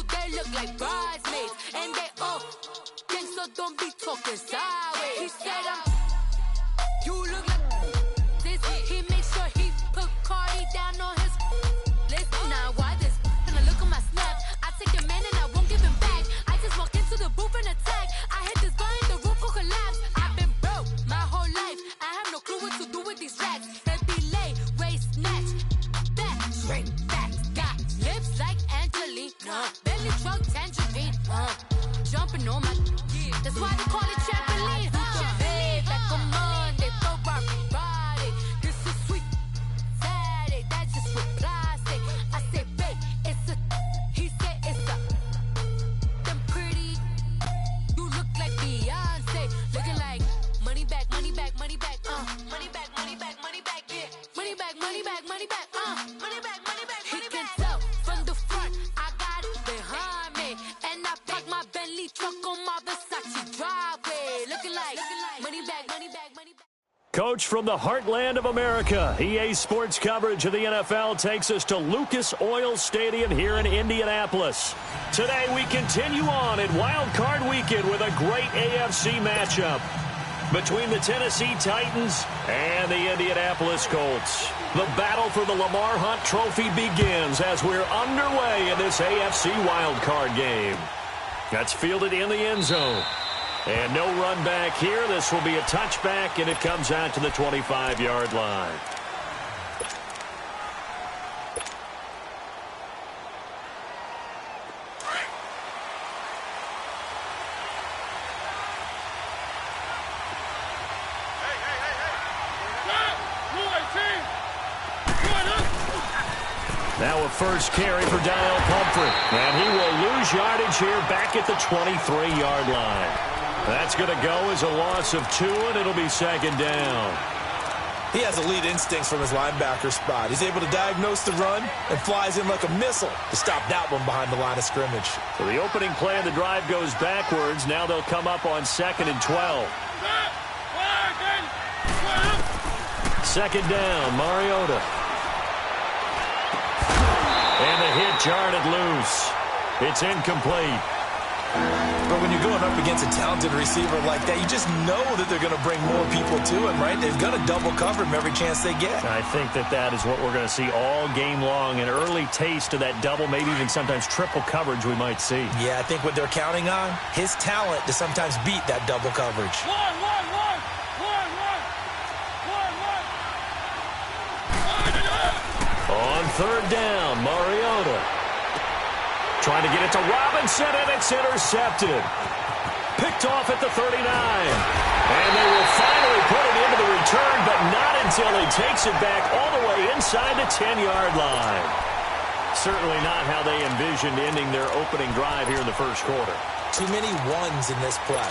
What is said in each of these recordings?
they look like bridesmaids. And they all think so, don't be talking sideways. He said, you look like this. He makes sure he put Cardi down on his list. Now why this? Gonna look at my snap. I take your man and I won't give him back. I just walk into the booth and attack. I hit this guy and the roof will collapse. I've been broke my whole life. I have no clue what to do with these racks. Heavy lay, waist snatch, back, straight back. Got lips like Angelina, belly truck tangerine. Jumping on my, that's why they call it trampoline. Hey, back on Monday, throw rock Friday. This is sweet Saturday, that's just with plastic. I say, babe, it's a, he said it's a. Them pretty, you look like Beyonce, looking like money back, money back, money back, money back, money back, money back, yeah, money back, money back, money back, money back, money back. He can tell from the front, I got it behind me, and I park my Bentley truck on my Versace driveway, looking like money back, money back, money back. Coach from the heartland of America, EA Sports coverage of the NFL takes us to Lucas Oil Stadium here in Indianapolis. Today we continue on in Wild Card Weekend with a great AFC matchup between the Tennessee Titans and the Indianapolis Colts. The battle for the Lamar Hunt Trophy begins as we're underway in this AFC Wild Card game. That's fielded in the end zone. And no run back here. This will be a touchback, and it comes out to the 25-yard line. Now a first carry for Daniel Pumphrey. And he will lose yardage here back at the 23-yard line. That's going to go as a loss of 2, and it'll be second down. He has elite instincts from his linebacker spot. He's able to diagnose the run and flies in like a missile to stop that one behind the line of scrimmage. So the opening play of the drive goes backwards. Now they'll come up on 2nd and 12. Second down, Mariota. And the hit jarred it loose. It's incomplete. But when you're going up against a talented receiver like that, you just know that they're going to bring more people to him, right? They're going to double cover him every chance they get. I think that is what we're going to see all game long. An early taste of that double, maybe even sometimes triple coverage we might see. Yeah, I think what they're counting on, his talent to sometimes beat that double coverage. On third down, Mariota. Trying to get it to Robinson, and it's intercepted. Picked off at the 39. And they will finally put it into the return, but not until he takes it back all the way inside the 10-yard line. Certainly not how they envisioned ending their opening drive here in the first quarter. Too many ones in this play.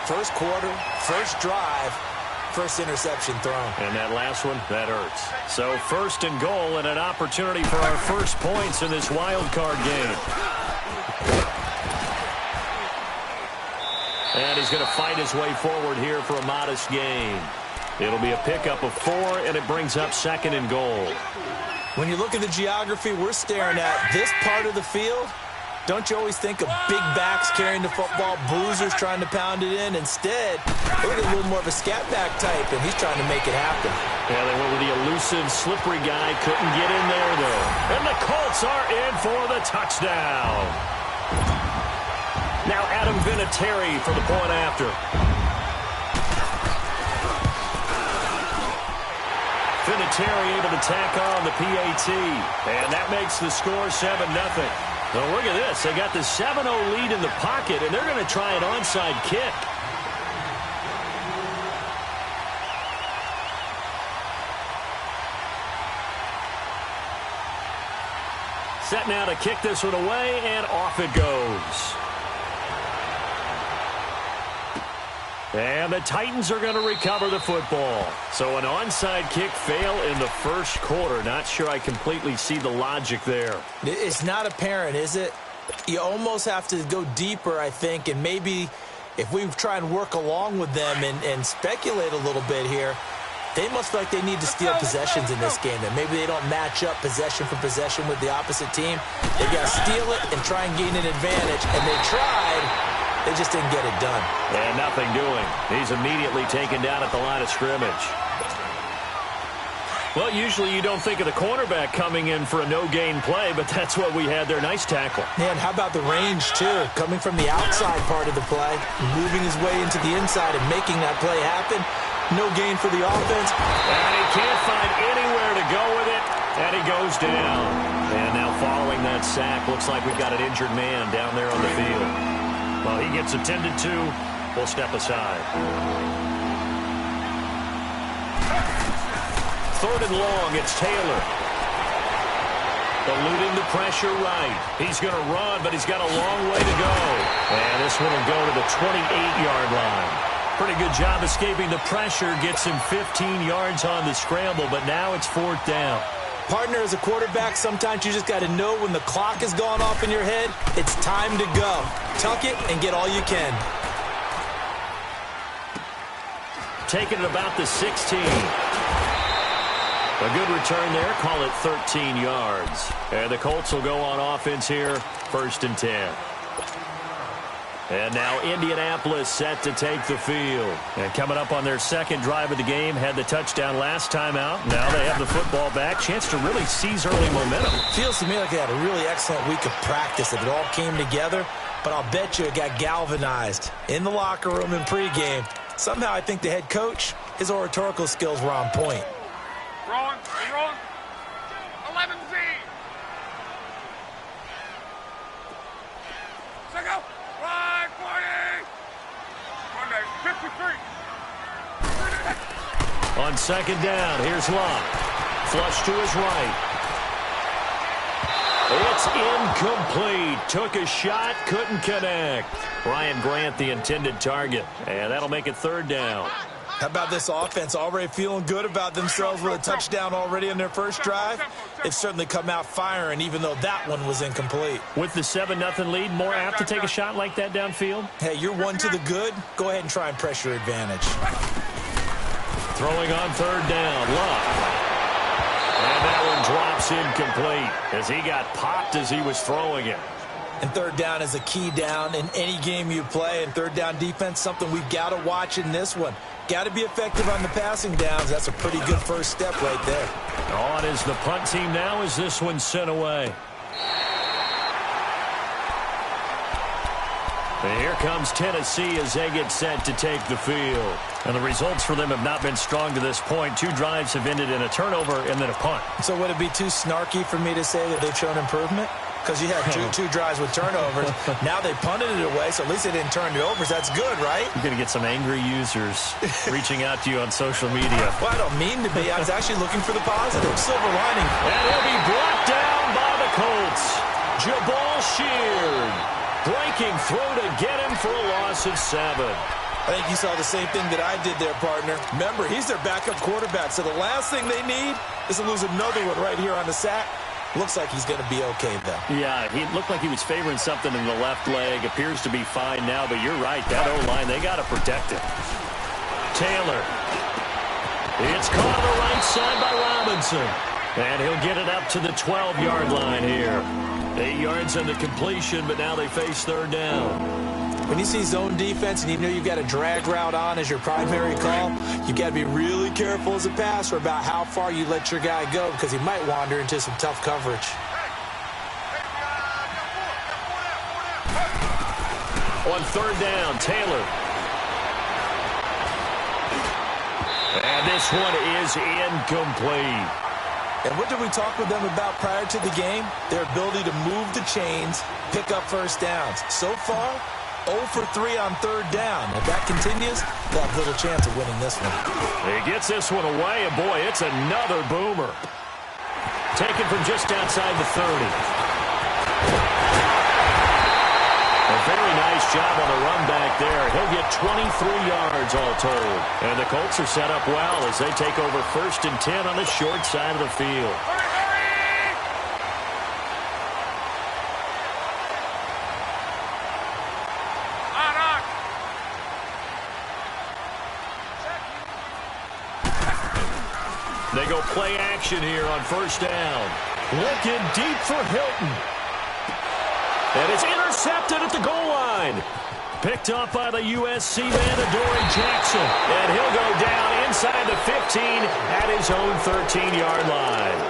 First quarter, first drive, first interception thrown. And that last one, that hurts. So first and goal and an opportunity for our first points in this wild card game. And he's going to fight his way forward here for a modest gain. It'll be a pickup of 4, and it brings up 2nd and goal. When you look at the geography we're staring at, this part of the field, don't you always think of big backs carrying the football, bruisers trying to pound it in? Instead, look at a little more of a scat back type, and he's trying to make it happen. Yeah, they went with the elusive, slippery guy. Couldn't get in there, though. And the Colts are in for the touchdown. Now Adam Vinatieri for the point after. Vinatieri able to tack on the PAT. And that makes the score 7-0. Well, look at this. They got the 7-0 lead in the pocket, and they're going to try an onside kick. Set now to kick this one away, and off it goes. And the Titans are going to recover the football. So an onside kick fail in the first quarter. Not sure I completely see the logic there. It's not apparent, is it? You almost have to go deeper, I think, and maybe if we try and work along with them and speculate a little bit here, They must feel like they need to steal possessions in this game, and maybe they don't match up possession for possession with the opposite team. They got to steal it and try and gain an advantage, and they tried. They just didn't get it done. And nothing doing. He's immediately taken down at the line of scrimmage. Well, usually you don't think of the cornerback coming in for a no-gain play, but that's what we had there. Nice tackle. Man, how about the range, too? Coming from the outside part of the play, moving his way into the inside and making that play happen. No gain for the offense. And he can't find anywhere to go with it, and he goes down. And now following that sack, looks like we've got an injured man down there on the field. Well, he gets attended to. We'll step aside. 3rd and long, it's Taylor. Eluding the pressure right. He's going to run, but he's got a long way to go. And this one will go to the 28-yard line. Pretty good job escaping the pressure. Gets him 15 yards on the scramble, but now it's 4th down. Partner, as a quarterback, sometimes you just got to know when the clock has gone off in your head, it's time to go. Tuck it and get all you can. Taking it about the 16. A good return there. Call it 13 yards. And the Colts will go on offense here. 1st and 10. And now Indianapolis set to take the field. And coming up on their 2nd drive of the game, had the touchdown last time out. Now they have the football back. Chance to really seize early momentum. Feels to me like they had a really excellent week of practice. If it all came together, but I'll bet you it got galvanized in the locker room in pregame. Somehow I think the head coach, his oratorical skills were on point. Rolling. 11Z. Let's go. 540. Monday, 53. On 2nd down, here's Locke. Flush to his right. It's incomplete. Took a shot, couldn't connect. Ryan Grant, the intended target. And that'll make it 3rd down. How about this offense already feeling good about themselves with a touchdown already in their 1st drive? They've certainly come out firing, even though that one was incomplete. With the 7-0 lead, more apt to take a shot like that downfield? Hey, you're one to the good. Go ahead and try and pressure advantage. Throwing on 3rd down, Locke. And that one drops incomplete as he got popped as he was throwing it. And 3rd down is a key down in any game you play. And 3rd down defense, something we've got to watch in this one. Got to be effective on the passing downs. That's a pretty good first step right there. On is the punt team now as this one's sent away. And here comes Tennessee as they get set to take the field. And the results for them have not been strong to this point. 2 drives have ended in a turnover and then a punt. So would it be too snarky for me to say that they've shown improvement? Because you had two drives with turnovers. Now they punted it away, so at least they didn't turn it over. So that's good, right? You're going to get some angry users reaching out to you on social media. Well, I don't mean to be. I was actually looking for the positive. Silver lining. And he'll be brought down by the Colts. Jabal Sheard breaking through to get him for a loss of 7. I think you saw the same thing that I did there, partner. Remember, he's their backup quarterback, so the last thing they need is to lose another one right here on the sack. Looks like he's going to be okay, though. Yeah, he looked like he was favoring something in the left leg. Appears to be fine now, but you're right. That O-line, they got to protect it. Taylor. It's caught on the right side by Robinson. And he'll get it up to the 12-yard line here. 8 yards on the completion, but now they face 3rd down. When you see zone defense and you know you've got a drag route on as your primary call, you've got to be really careful as a passer about how far you let your guy go because he might wander into some tough coverage. On 3rd down, Taylor. And this one is incomplete. And what did we talk with them about prior to the game? Their ability to move the chains, pick up 1st downs. So far, 0 for 3 on 3rd down. If that continues, they'll have little chance of winning this one. He gets this one away, and boy, it's another boomer. Taken from just outside the 30. A very nice job on the run back there. He'll get 23 yards all told. And the Colts are set up well as they take over 1st and 10 on the short side of the field. go play action here on first down. Looking deep for Hilton. And it's intercepted at the goal line. Picked up by the USC man, Adoree Jackson. And he'll go down inside the 15 at his own 13-yard line.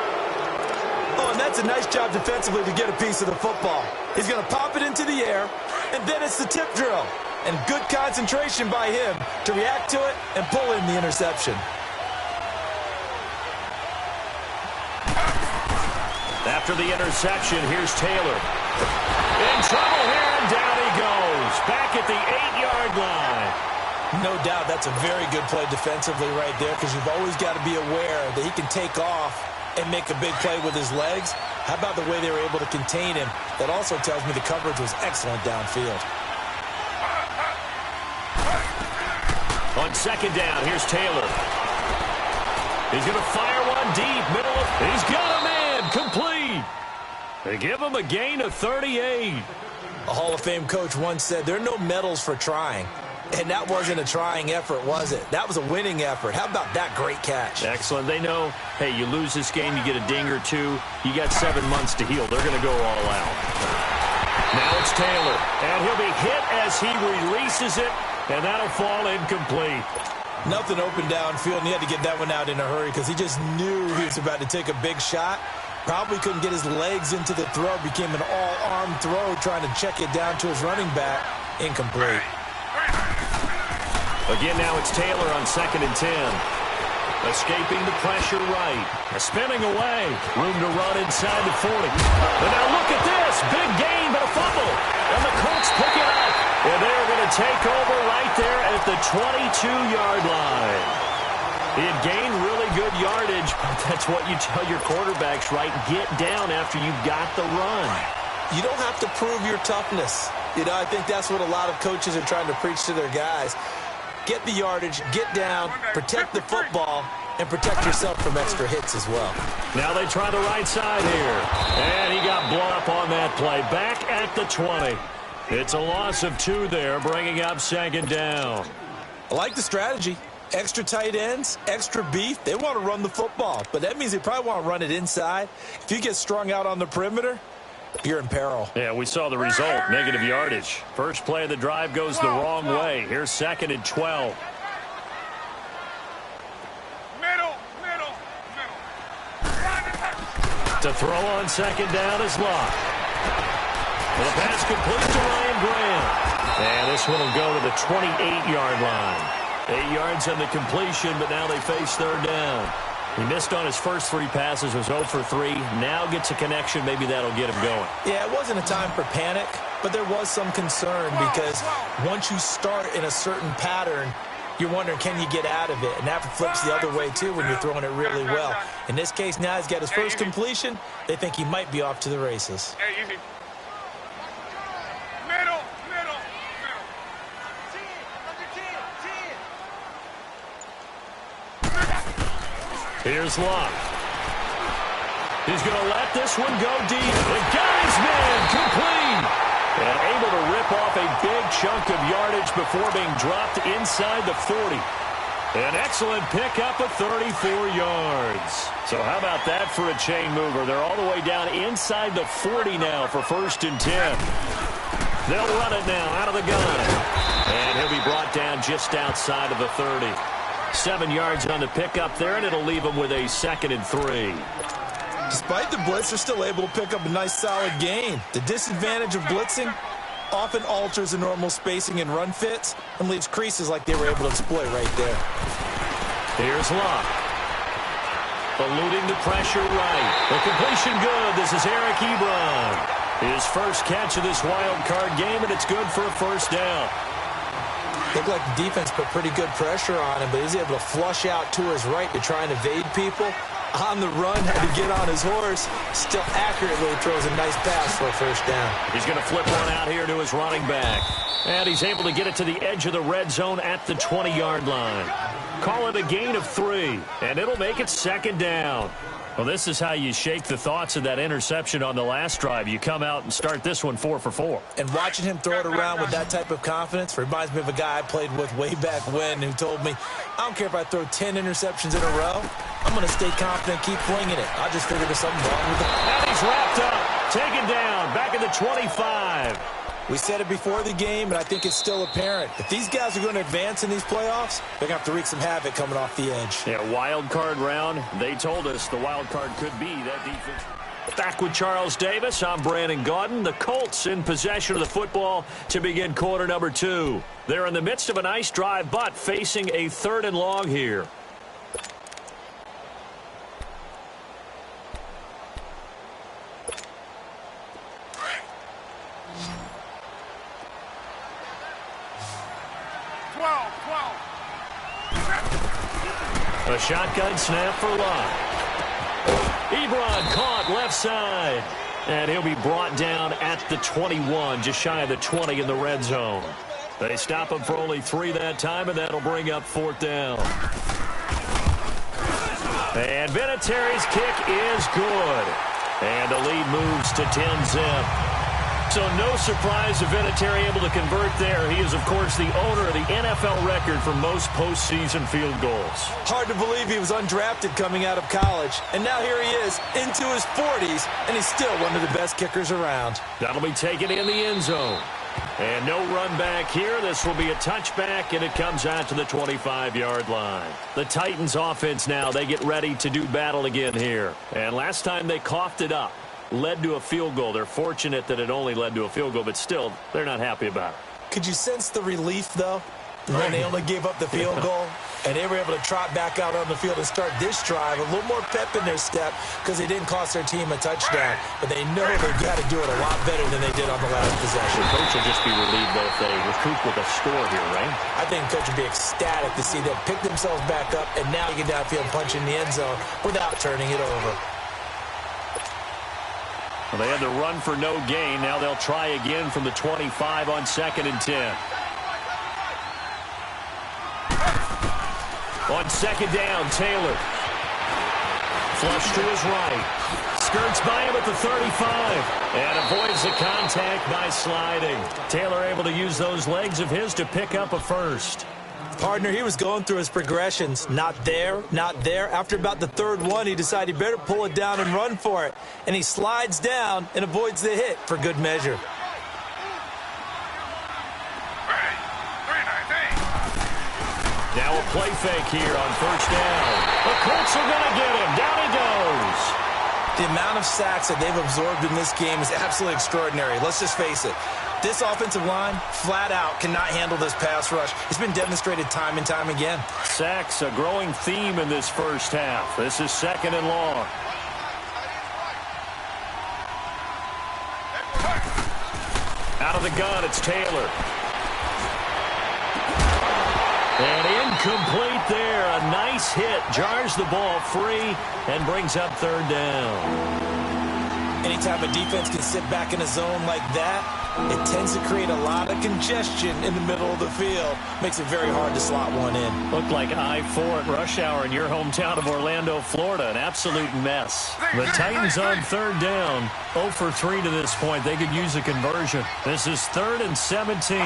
Oh, and that's a nice job defensively to get a piece of the football. He's going to pop it into the air, and then it's the tip drill. And good concentration by him to react to it and pull in the interception. After the interception, here's Taylor. In trouble here, and down he goes. Back at the 8-yard line. No doubt that's a very good play defensively right there, because you've always got to be aware that he can take off and make a big play with his legs. How about the way they were able to contain him? That also tells me the coverage was excellent downfield. On second down, here's Taylor. He's going to fire one deep, middle of... He's got a man, complete. They give him a gain of 38. A Hall of Fame coach once said, there are no medals for trying. And that wasn't a trying effort, was it? That was a winning effort. How about that great catch? Excellent. They know, hey, you lose this game, you get a ding or two. You got 7 months to heal. They're going to go all out. Now it's Taylor. And he'll be hit as he releases it. And that'll fall incomplete. Nothing open downfield, and he had to get that one out in a hurry because he just knew he was about to take a big shot. Probably couldn't get his legs into the throw. Became an all-arm throw trying to check it down to his running back. Incomplete. Again, now it's Taylor on 2nd and 10. Escaping the pressure right. Spinning away. Room to run inside the 40. And now look at this. Big gain, but a fumble. And the Colts pick it up. And they're going to take over right there at the 22-yard line. He had gained really good yardage, but that's what you tell your quarterbacks, right? Get down after you've got the run. You don't have to prove your toughness. You know, I think that's what a lot of coaches are trying to preach to their guys. Get the yardage, get down, protect the football, and protect yourself from extra hits as well. Now they try the right side here. And he got blown up on that play. Back at the 20. It's a loss of 2 there, bringing up 2nd down. I like the strategy. Extra tight ends, extra beef. They want to run the football, but that means they probably want to run it inside. If you get strung out on the perimeter, you're in peril. Yeah, we saw the result, negative yardage. First play of the drive goes the wrong way. Here's 2nd and 12. Middle. To throw on 2nd down is Locke. And the pass complete to Ryan Graham. And this one will go to the 28-yard line. 8 yards on the completion, but now they face 3rd down. He missed on his first 3 passes, was 0 for 3. Now gets a connection. Maybe that'll get him going. Yeah, it wasn't a time for panic, but there was some concern because once you start in a certain pattern, you're wondering, can you get out of it? And that flips the other way, too, when you're throwing it really well. In this case, now he's got his first completion. They think he might be off to the races. Hey, easy. Middle. Here's Locke. He's going to let this one go deep. The guy's man complete. And able to rip off a big chunk of yardage before being dropped inside the 40. An excellent pickup of 34 yards. So how about that for a chain mover? They're all the way down inside the 40 now for 1st and 10. They'll run it now out of the gun. And he'll be brought down just outside of the 30. 7 yards on the pickup there, and it'll leave him with a 2nd and 3. Despite the blitz, they're still able to pick up a nice solid gain. The disadvantage of blitzing often alters the normal spacing and run fits and leaves creases like they were able to exploit right there. Here's Locke. Eluding the pressure right. The completion good. This is Eric Ebron. His first catch of this wild card game, and it's good for a 1st down. Looked like the defense put pretty good pressure on him, but he was able to flush out to his right to try and evade people. On the run, had to get on his horse. Still accurately throws a nice pass for a 1st down. He's going to flip one out here to his running back. And he's able to get it to the edge of the red zone at the 20-yard line. Call it a gain of 3, and it'll make it 2nd down. Well, this is how you shake the thoughts of that interception on the last drive. You come out and start this one 4 for 4. And watching him throw it around with that type of confidence reminds me of a guy I played with way back when who told me, I don't care if I throw 10 interceptions in a row, I'm going to stay confident, keep flinging it. I just figured there's something wrong with it. And he's wrapped up, taken down, back at the 25. We said it before the game, and I think it's still apparent. If these guys are going to advance in these playoffs, they're going to have to wreak some havoc coming off the edge. Yeah, wild card round. They told us the wild card could be that defense. Back with Charles Davis, I'm Brandon Gaudin. The Colts in possession of the football to begin quarter number 2. They're in the midst of a nice drive, but facing a 3rd and long here. A shotgun snap for Locke. Ebron caught left side. And he'll be brought down at the 21, just shy of the 20 in the red zone. They stop him for only 3 that time, and that'll bring up 4th down. And Vinatieri's kick is good. And the lead moves to 10-zip. So no surprise if Vinatieri able to convert there. He is, of course, the owner of the NFL record for most postseason field goals. Hard to believe he was undrafted coming out of college. And now here he is into his 40s, and he's still one of the best kickers around. That'll be taken in the end zone. And no run back here. This will be a touchback, and it comes out to the 25-yard line. The Titans offense now, they get ready to do battle again here. And last time they coughed it up. Led to a field goal. They're fortunate that it only led to a field goal, but still, they're not happy about it. Could you sense the relief, though, when they only gave up the field goal? And they were able to trot back out on the field and start this drive. A little more pep in their step because they didn't cost their team a touchdown. But they know they've got to do it a lot better than they did on the last possession. The coach will just be relieved, though, if they recoup with a score here, right? I think the coach would be ecstatic to see them pick themselves back up and now get downfield and punch in the end zone without turning it over. Well, they had the run for no gain. Now they'll try again from the 25 on 2nd and 10. On 2nd down, Taylor. Flush to his right. Skirts by him at the 35. And avoids the contact by sliding. Taylor able to use those legs of his to pick up a first. Partner, he was going through his progressions. Not there, not there. After about the 3rd one, he decided he better pull it down and run for it. And he slides down and avoids the hit for good measure. Now a play fake here on 1st down. The Colts are going to get him. Down he goes. The amount of sacks that they've absorbed in this game is absolutely extraordinary. Let's just face it. This offensive line, flat out, cannot handle this pass rush. It's been demonstrated time and time again. Sacks, a growing theme in this first half. This is 2nd and long. Out of the gun, it's Taylor. And incomplete there. A nice hit. Jars the ball free and brings up 3rd down. Anytime a defense can sit back in a zone like that, it tends to create a lot of congestion in the middle of the field. Makes it very hard to slot one in. Looked like I-4 at rush hour in your hometown of Orlando, Florida. An absolute mess. The Titans on 3rd down. 0 for 3 to this point. They could use a conversion. This is 3rd and 17.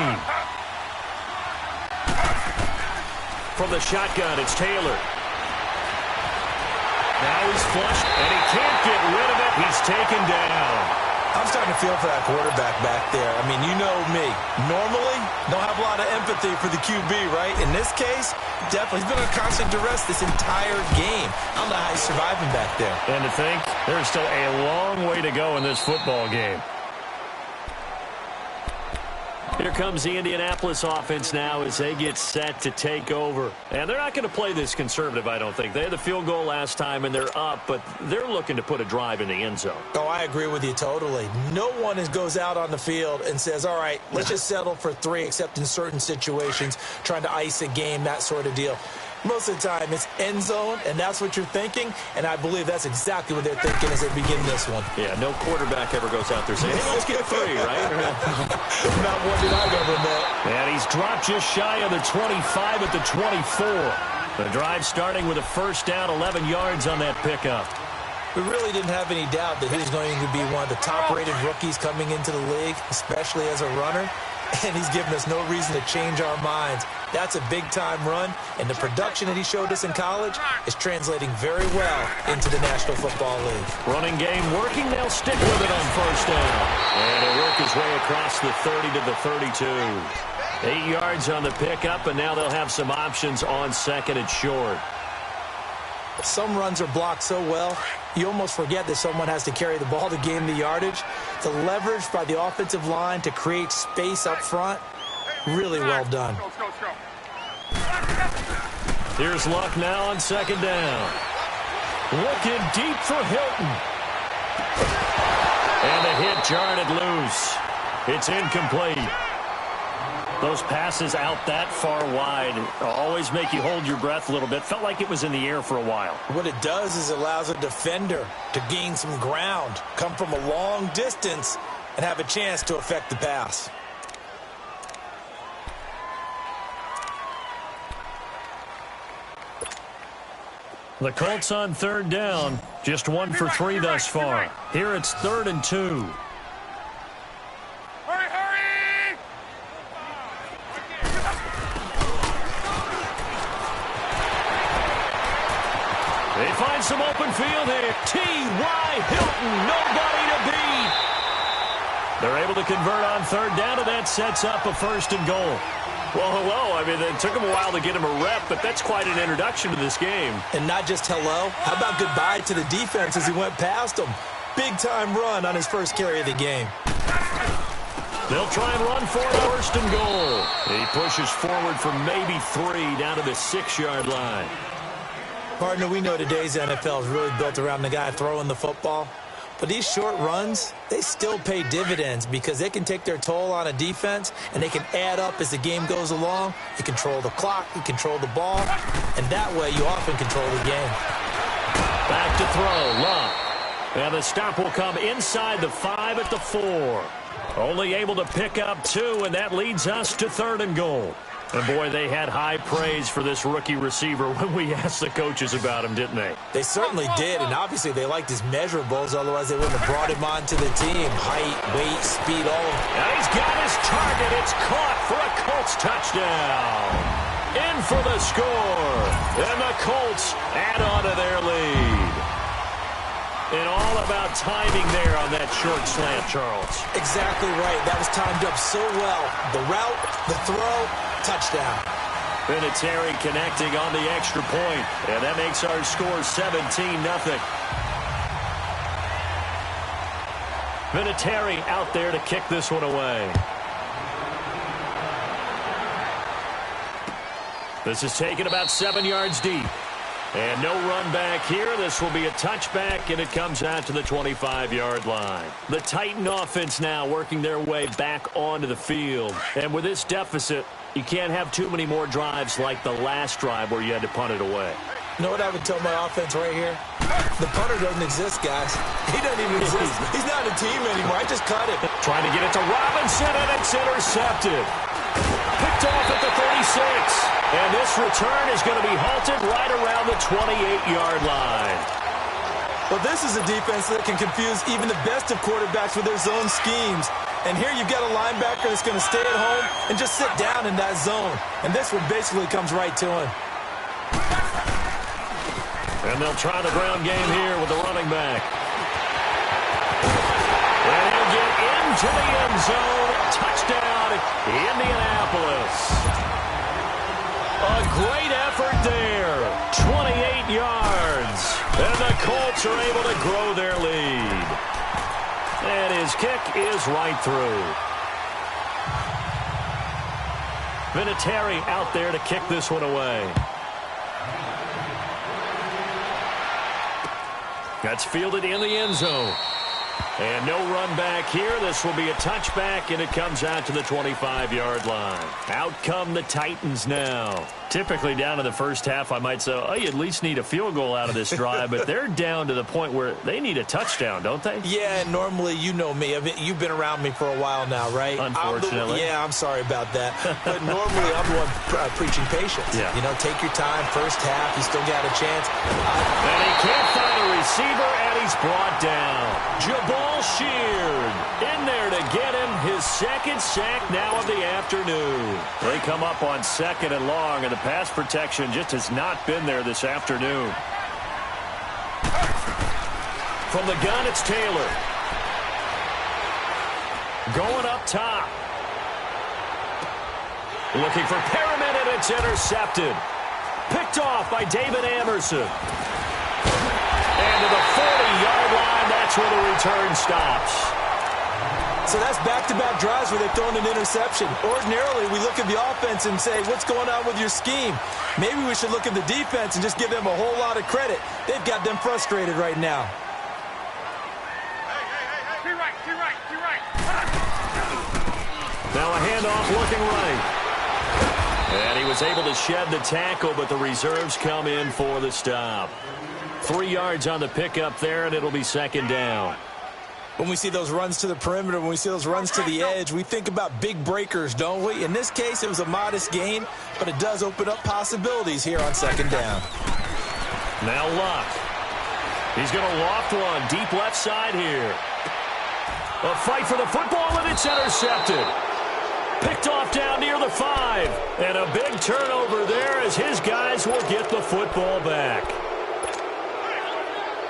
From the shotgun, it's Taylor. Now he's flushed, and he can't get rid of it. He's taken down. I'm starting to feel for that quarterback back there. I mean, you know me. Normally, don't have a lot of empathy for the QB, right? In this case, definitely. He's been under constant duress this entire game. I don't know how he's surviving back there. And to think, there's still a long way to go in this football game. Here comes the Indianapolis offense now as they get set to take over. And they're not going to play this conservative, I don't think. They had the field goal last time, and they're up, but they're looking to put a drive in the end zone. Oh, I agree with you totally. No one goes out on the field and says, all right, let's just settle for 3, except in certain situations, trying to ice a game, that sort of deal. Most of the time, it's end zone, and that's what you're thinking, and I believe that's exactly what they're thinking as they begin this one. Yeah, no quarterback ever goes out there saying, hey, let's get 3, right? Not one that I've ever met. And he's dropped just shy of the 25 at the 24. The drive starting with a 1st down, 11 yards on that pickup. We really didn't have any doubt that he was going to be one of the top-rated rookies coming into the league, especially as a runner. And he's given us no reason to change our minds. That's a big-time run, and the production that he showed us in college is translating very well into the National Football League. Running game working. They'll stick with it on first down. And he'll work his way across the 30 to the 32. 8 yards on the pickup, and now they'll have some options on second and short. Some runs are blocked so well, you almost forget that someone has to carry the ball to gain the yardage. The leverage by the offensive line to create space up front, really well done. Here's Luck now on second down. Looking deep for Hilton. And the hit jarred it loose. It's incomplete. Those passes out that far wide always make you hold your breath a little bit. Felt like it was in the air for a while. What it does is it allows a defender to gain some ground, come from a long distance, and have a chance to affect the pass. The Colts on third down. Just 1 for 3 thus far. Here it's 3rd and 2. They find some open field here. T.Y. Hilton, nobody to beat. They're able to convert on third down, and that sets up a 1st and goal. Well, hello. I mean, it took him a while to get him a rep, but that's quite an introduction to this game. And not just hello. How about goodbye to the defense as he went past him? Big-time run on his first carry of the game. They'll try and run for it, 1st and goal. He pushes forward for maybe 3 down to the 6-yard line. Partner, we know today's NFL is really built around the guy throwing the football. But these short runs, they still pay dividends because they can take their toll on a defense and they can add up as the game goes along. You control the clock, you control the ball, and that way you often control the game. Back to throw, Luck. And the stop will come inside the 5 at the 4. Only able to pick up 2, and that leads us to 3rd and goal. And, boy, they had high praise for this rookie receiver when we asked the coaches about him, didn't they? They certainly did, and obviously they liked his measurables, otherwise they wouldn't have brought him onto the team. Height, weight, speed, all of it. And he's got his target. It's caught for a Colts touchdown. In for the score. And the Colts add on to their lead. And all about timing there on that short slant, Charles. Exactly right. That was timed up so well. The route, the throw, touchdown. Vinatieri connecting on the extra point. And that makes our score 17-0. Vinatieri out there to kick this one away. This is taken about 7 yards deep. And no run back here. This will be a touchback, and it comes out to the 25-yard line. The Titan offense now working their way back onto the field. And with this deficit, you can't have too many more drives like the last drive where you had to punt it away. You know what I would tell my offense right here? The punter doesn't exist, guys. He doesn't even exist. He's not a team anymore. I just cut it. Trying to get it to Robinson, and it's intercepted. Picked off at the 36. And this return is going to be halted right around the 28-yard line. Well, this is a defense that can confuse even the best of quarterbacks with their zone schemes. And here you've got a linebacker that's going to stay at home and just sit down in that zone. And this one basically comes right to him. And they'll try the ground game here with the running back. And he'll get into the end zone. Touchdown, Indianapolis. A great effort there. 28 yards. And the Colts are able to grow their lead. And his kick is right through. Vinatieri out there to kick this one away. That's fielded in the end zone. And no run back here. This will be a touchback, and it comes out to the 25-yard line. Out come the Titans now. Typically down in the first half, I might say, oh, you at least need a field goal out of this drive, but they're down to the point where they need a touchdown, don't they? Yeah, normally, you know me. You've been around me for a while now, right? Unfortunately. I'm sorry about that. But normally, I'm the one preaching patience. Yeah. You know, take your time. First half, you still got a chance. And he can't find a receiver, and he's brought down. Jabal Sheard in there to get him his second sack now of the afternoon. They come up on 2nd and long, and the pass protection just has not been there this afternoon. From the gun, it's Taylor. Going up top. Looking for Perriman, and it's intercepted. Picked off by David Amerson. And to the 40-yard line, that's where the return stops. So that's back-to-back drives where they've thrown an interception. Ordinarily, we look at the offense and say, what's going on with your scheme? Maybe we should look at the defense and just give them a whole lot of credit. They've got them frustrated right now. Hey. Right. Now a handoff looking right. And he was able to shed the tackle, but the reserves come in for the stop. 3 yards on the pickup there, and it'll be 2nd down. When we see those runs to the perimeter, when we see those runs to the edge, we think about big breakers, don't we? In this case, it was a modest gain, but it does open up possibilities here on 2nd down. Now Luck. He's going to loft one deep left side here. A fight for the football, and it's intercepted. Picked off down near the 5. And a big turnover there as his guys will get the football back.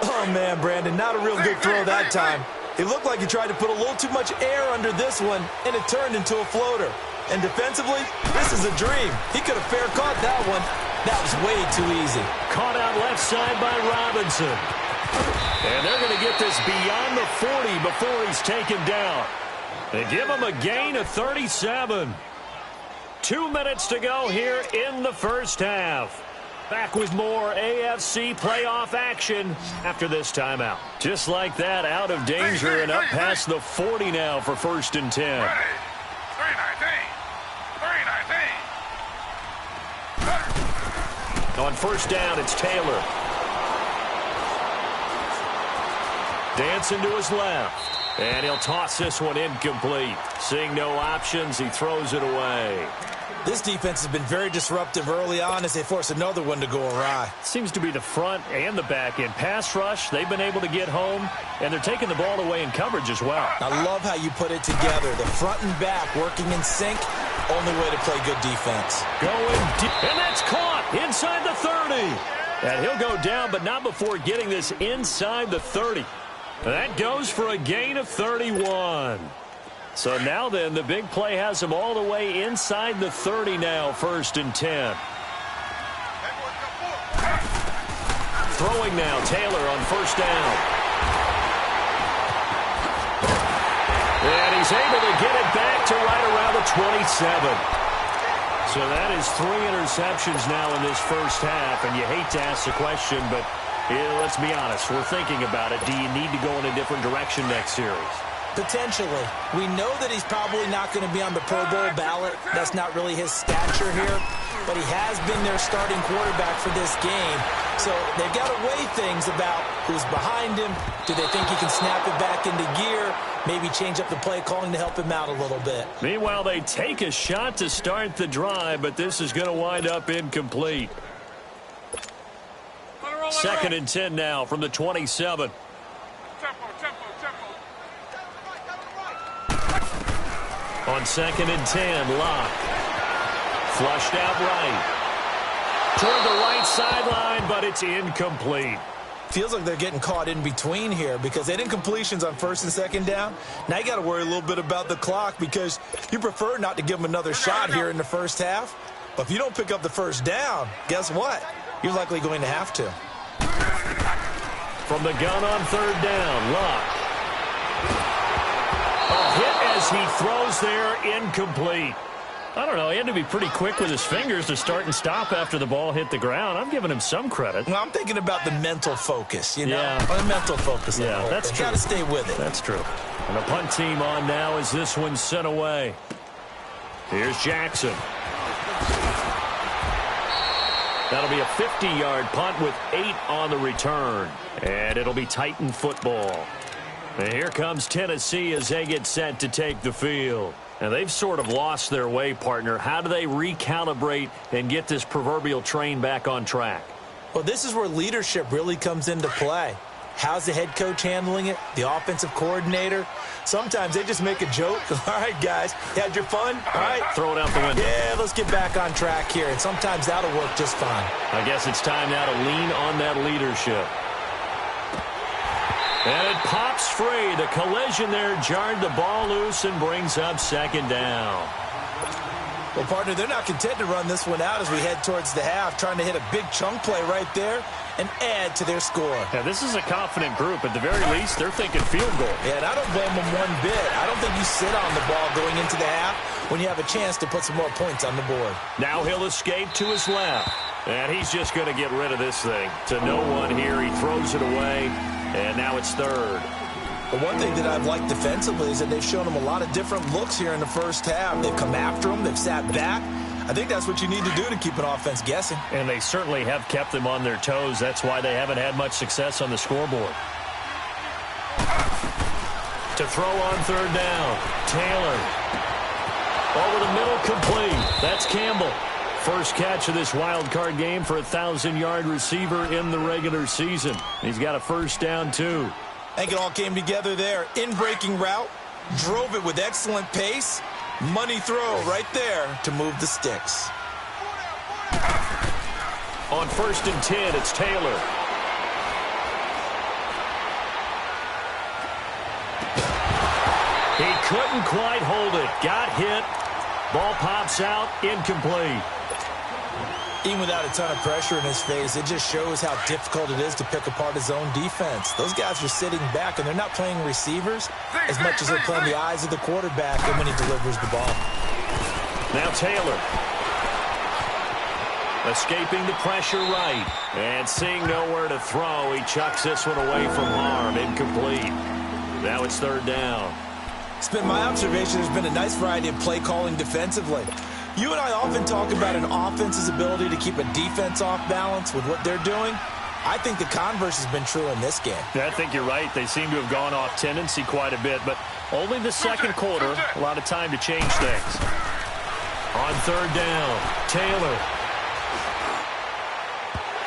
Oh, man, Brandon, not a real good throw that time. It looked like he tried to put a little too much air under this one, and it turned into a floater. And defensively, this is a dream. He could have fair caught that one. That was way too easy. Caught out left side by Robinson. And they're going to get this beyond the 40 before he's taken down. They give him a gain of 37. 2 minutes to go here in the first half. Back with more AFC playoff action after this timeout. Just like that, out of danger and up past the 40 now for 1st and 10. 3-19. On 1st down, it's Taylor. Dancing to his left. And he'll toss this one incomplete. Seeing no options, he throws it away. This defense has been very disruptive early on as they force another one to go awry. Seems to be the front and the back end. Pass rush, they've been able to get home, and they're taking the ball away in coverage as well. I love how you put it together. The front and back working in sync, only way to play good defense. Going deep, and that's caught inside the 30. And he'll go down, but not before getting this inside the 30. That goes for a gain of 31. So now then, the big play has him all the way inside the 30 now, 1st and 10. Throwing now, Taylor on 1st down. And he's able to get it back to right around the 27. So that is 3 interceptions now in this first half, and you hate to ask the question, but let's be honest, we're thinking about it. Do you need to go in a different direction next series? Potentially. We know that he's probably not going to be on the Pro Bowl ballot. That's not really his stature here. But he has been their starting quarterback for this game. So they've got to weigh things about who's behind him. Do they think he can snap it back into gear? Maybe change up the play calling to help him out a little bit. Meanwhile, they take a shot to start the drive, but this is going to wind up incomplete. 2nd and 10 now from the 27. On 2nd and 10, Locke. Flushed out right. Toward the right sideline, but it's incomplete. Feels like they're getting caught in between here because they had incompletions on 1st and 2nd down. Now you got to worry a little bit about the clock because you prefer not to give them another shot here in the first half. But if you don't pick up the 1st down, guess what? You're likely going to have to. From the gun on 3rd down, Locke. A hit as he throws there, incomplete. I don't know. He had to be pretty quick with his fingers to start and stop after the ball hit the ground. I'm giving him some credit. Well, I'm thinking about the mental focus, you know? Yeah. The mental focus. Yeah, that's true. Got to stay with it. That's true. And the punt team on now as this one's sent away. Here's Jackson. That'll be a 50-yard punt with 8 on the return. And it'll be Titan football. And here comes Tennessee as they get set to take the field. And they've sort of lost their way, partner. How do they recalibrate and get this proverbial train back on track? Well, this is where leadership really comes into play. How's the head coach handling it? The offensive coordinator? Sometimes they just make a joke. All right, guys, you had your fun? All right. Throw it out the window. Yeah, let's get back on track here. And sometimes that'll work just fine. I guess it's time now to lean on that leadership. And it pops free. The collision there jarred the ball loose and brings up second down. Well, partner, they're not content to run this one out as we head towards the half, trying to hit a big chunk play right there and add to their score. Yeah, this is a confident group. At the very least, they're thinking field goal. Yeah, and I don't blame them one bit. I don't think you sit on the ball going into the half when you have a chance to put some more points on the board. Now he'll escape to his left. And he's just going to get rid of this thing. To no one here. He throws it away. And now it's third. The one thing that I've liked defensively is that they've shown him a lot of different looks here in the first half. They've come after him. They've sat back. I think that's what you need to do to keep an offense guessing. And they certainly have kept them on their toes. That's why they haven't had much success on the scoreboard. To throw on third down. Taylor. Over the middle, complete. That's Campbell. First catch of this wild card game for a 1,000-yard receiver in the regular season. He's got a first down, too. I think it all came together there. In-breaking route. Drove it with excellent pace. Money throw right there to move the sticks. On 1st and 10, it's Taylor. He couldn't quite hold it. Got hit. Ball pops out. Incomplete. Even without a ton of pressure in his face, it just shows how difficult it is to pick apart his own defense. Those guys are sitting back, and they're not playing receivers as much as they're playing the eyes of the quarterback and when he delivers the ball. Now Taylor. Escaping the pressure right. And seeing nowhere to throw, he chucks this one away from harm. Incomplete. Now it's third down. It's been my observation there's been a nice variety of play calling defensively. You and I often talk about an offense's ability to keep a defense off balance with what they're doing. I think the converse has been true in this game. Yeah, I think you're right. They seem to have gone off tendency quite a bit, but only the second quarter, a lot of time to change things. On third down, Taylor.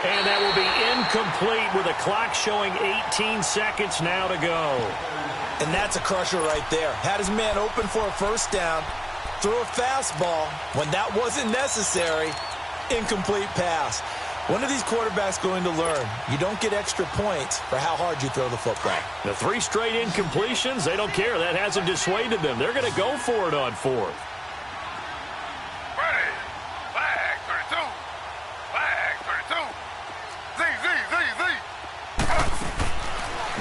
And that will be incomplete with a clock showing 18 seconds now to go. And that's a crusher right there. Had his man open for a first down. Threw a fastball when that wasn't necessary. Incomplete pass. When are these quarterbacks going to learn? You don't get extra points for how hard you throw the football. The 3 straight incompletions, they don't care. That hasn't dissuaded them. They're going to go for it on 4th. Ready. Flag 32. Flag 32. Z, Z, Z, Z.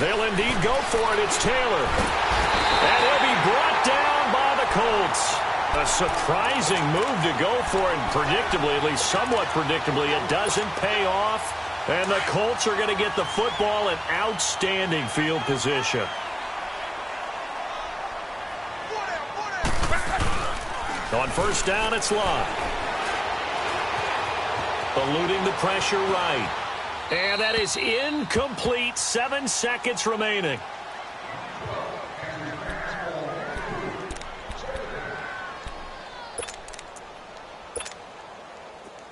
They'll indeed go for it. It's Taylor. And he'll be brought down by the Colts. A surprising move to go for it, and predictably, at least somewhat predictably, it doesn't pay off. And the Colts are going to get the football in outstanding field position. On first down, it's Love. Eluding the pressure right. And that is incomplete. 7 seconds remaining.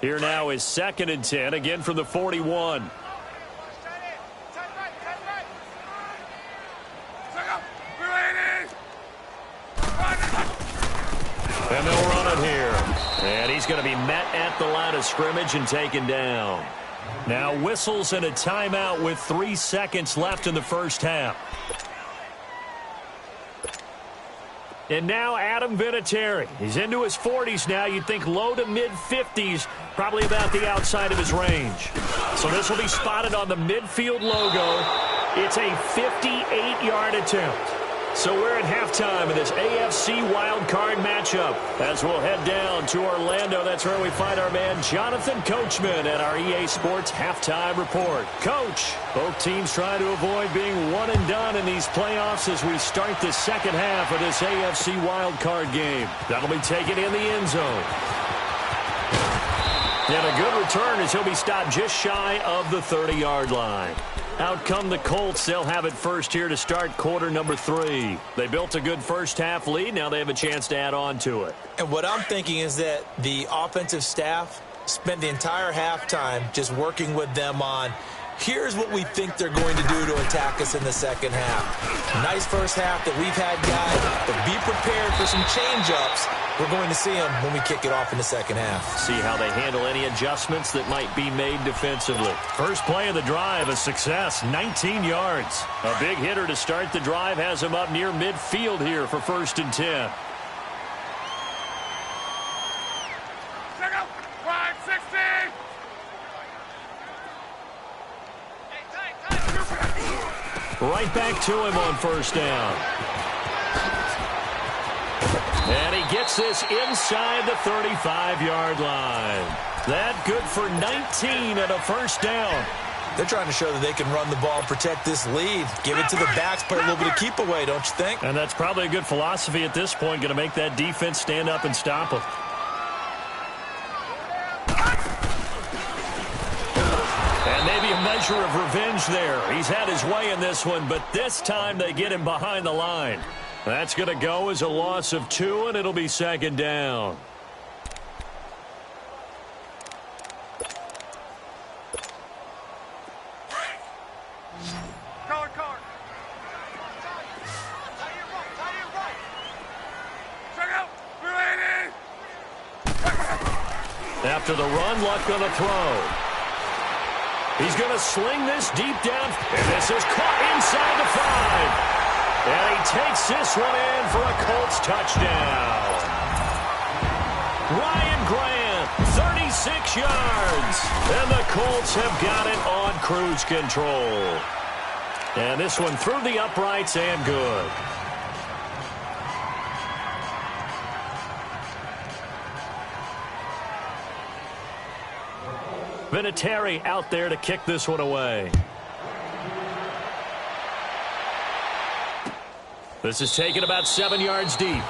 Here now is 2nd and 10, again from the 41. And they'll run it here. And he's going to be met at the line of scrimmage and taken down. Now whistles and a timeout with 3 seconds left in the first half. And now Adam Vinatieri. He's into his 40s now. You'd think low to mid-50s, probably about the outside of his range. So this will be spotted on the midfield logo. It's a 58-yard attempt. So we're at halftime in this AFC wildcard matchup. As we'll head down to Orlando, that's where we find our man Jonathan Coachman at our EA Sports halftime report. Coach, both teams trying to avoid being one and done in these playoffs as we start the second half of this AFC wildcard game. That'll be taken in the end zone. And a good return as he'll be stopped just shy of the 30-yard line. Out come the Colts. They'll have it first here to start quarter number 3. They built a good first-half lead. Now they have a chance to add on to it. And what I'm thinking is that the offensive staff spent the entire halftime just working with them on, here's what we think they're going to do to attack us in the second half. Nice first half that we've had, guys, but be prepared for some change-ups. We're going to see them when we kick it off in the second half. See how they handle any adjustments that might be made defensively. First play of the drive, a success, 19 yards. A big hitter to start the drive has him up near midfield here for 1st and 10. Check out 560. Right back to him on 1st down. And he gets this inside the 35-yard line. That good for 19 and a 1st down. They're trying to show that they can run the ball and protect this lead. Give it to the backs, play a little bit of keep away, don't you think? And that's probably a good philosophy at this point, going to make that defense stand up and stop them. And maybe a measure of revenge there. He's had his way in this one, but this time they get him behind the line. That's going to go as a loss of 2, and it'll be 2nd down. Card. Check out 380. After the run, Luck going to throw. He's going to sling this deep down, and this is caught inside the 5. And he takes this one in for a Colts touchdown. Ryan Grant, 36 yards. And the Colts have got it on cruise control. And this one through the uprights and good. Vinatieri out there to kick this one away. This is taken about 7 yards deep.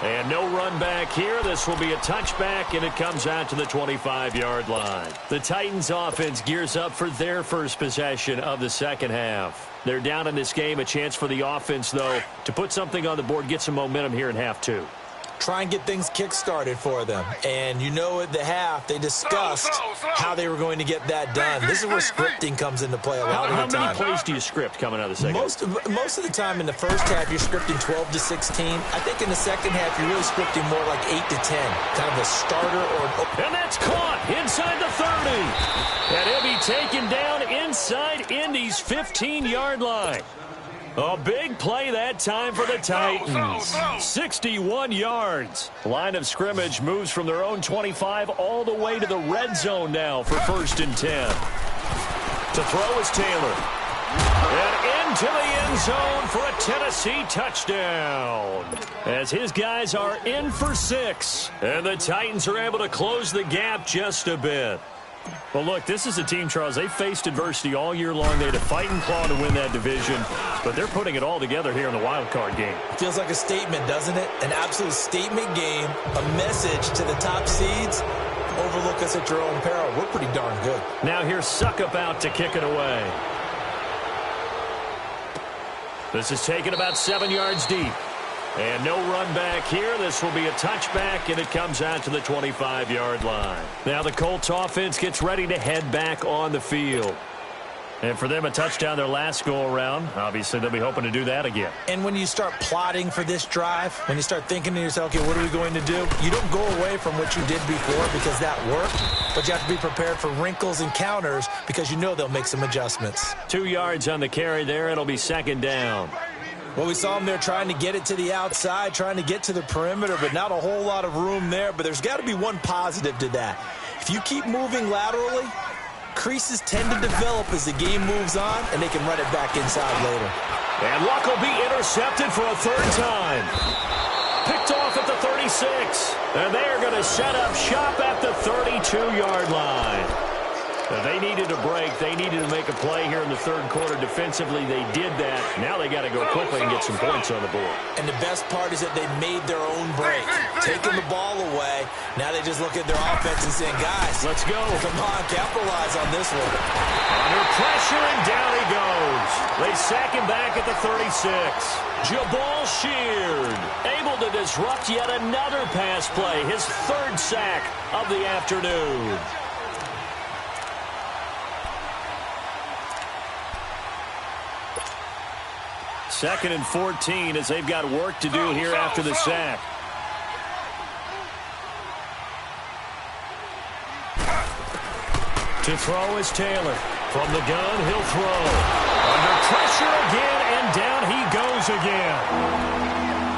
And no run back here. This will be a touchback, and it comes out to the 25-yard line. The Titans offense gears up for their first possession of the second half. They're down in this game. A chance for the offense, though, to put something on the board, get some momentum here in half 2. Try and get things kick-started for them. And you know at the half, they discussed how they were going to get that done. This is where scripting comes into play a lot of the time. How many plays do you script coming out of the second? Most of the time in the first half, you're scripting 12 to 16. I think in the second half, you're really scripting more like 8 to 10. Kind of a starter or... And that's caught inside the 30. And he'll be taken down inside Indy's 15-yard line. A big play that time for the Titans. 61 yards. Line of scrimmage moves from their own 25 all the way to the red zone now for 1st and 10. To throw is Taylor. And into the end zone for a Tennessee touchdown. As his guys are in for 6. And the Titans are able to close the gap just a bit. Well, look, this is a team, Charles. They faced adversity all year long. They had to fight and claw to win that division, but they're putting it all together here in the wild card game. Feels like a statement, doesn't it? An absolute statement game, a message to the top seeds. Overlook us at your own peril. We're pretty darn good. Now here's Suckup out to kick it away. This is taken about 7 yards deep. And no run back here. This will be a touchback, and it comes out to the 25-yard line. Now the Colts offense gets ready to head back on the field. And for them, a touchdown their last go-around. Obviously, they'll be hoping to do that again. And when you start plotting for this drive, when you start thinking to yourself, okay, what are we going to do? You don't go away from what you did before because that worked, but you have to be prepared for wrinkles and counters because you know they'll make some adjustments. 2 yards on the carry there. It'll be 2nd down. Well, we saw them there trying to get it to the outside, trying to get to the perimeter, but not a whole lot of room there. But there's got to be one positive to that. If you keep moving laterally, creases tend to develop as the game moves on, and they can run it back inside later. And Luck will be intercepted for a third time. Picked off at the 36. And they are going to set up shop at the 32-yard line. They needed a break. They needed to make a play here in the third quarter. Defensively, they did that. Now they got to go quickly and get some points on the board. And the best part is that they made their own break. Taking the ball away. Now they just look at their offense and saying, guys, let's go. Come on, capitalize on this one. Under pressure, and down he goes. They sack him back at the 36. Jabal Sheard able to disrupt yet another pass play. His third sack of the afternoon. Second and 14 as they've got work to do here after the sack. To throw is Taylor. From the gun, he'll throw. Under pressure again, and down he goes again.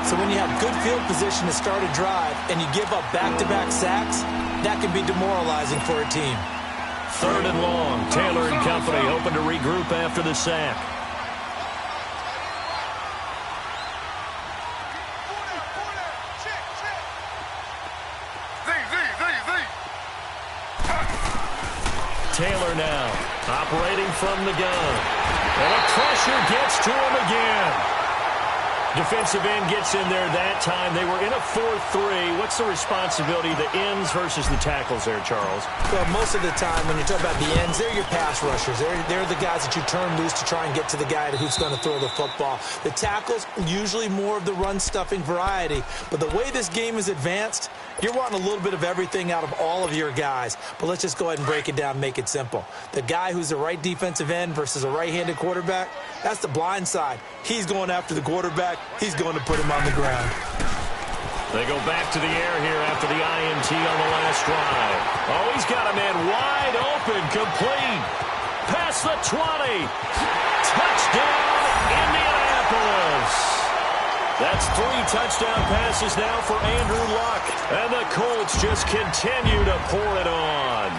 So when you have good field position to start a drive and you give up back-to-back sacks, that can be demoralizing for a team. Third and long. Taylor and company hoping to regroup after the sack. Taylor now, operating from the gun. And pressure gets to him again. Defensive end gets in there that time. They were in a 4-3. What's the responsibility, the ends versus the tackles there, Charles? Well, most of the time when you talk about the ends, they're your pass rushers. They're the guys that you turn loose to try and get to the guy who's going to throw the football. The tackles, usually more of the run-stuffing variety. But the way this game is advanced, you're wanting a little bit of everything out of all of your guys. But let's just go ahead and break it down and make it simple. The guy who's the right defensive end versus a right-handed quarterback, that's the blind side. He's going after the quarterback. He's going to put him on the ground. They go back to the air here after the INT on the last drive. Oh, he's got a man wide open, complete. Past the 20. Touchdown, Indianapolis. That's 3 touchdown passes now for Andrew Luck. And the Colts just continue to pour it on.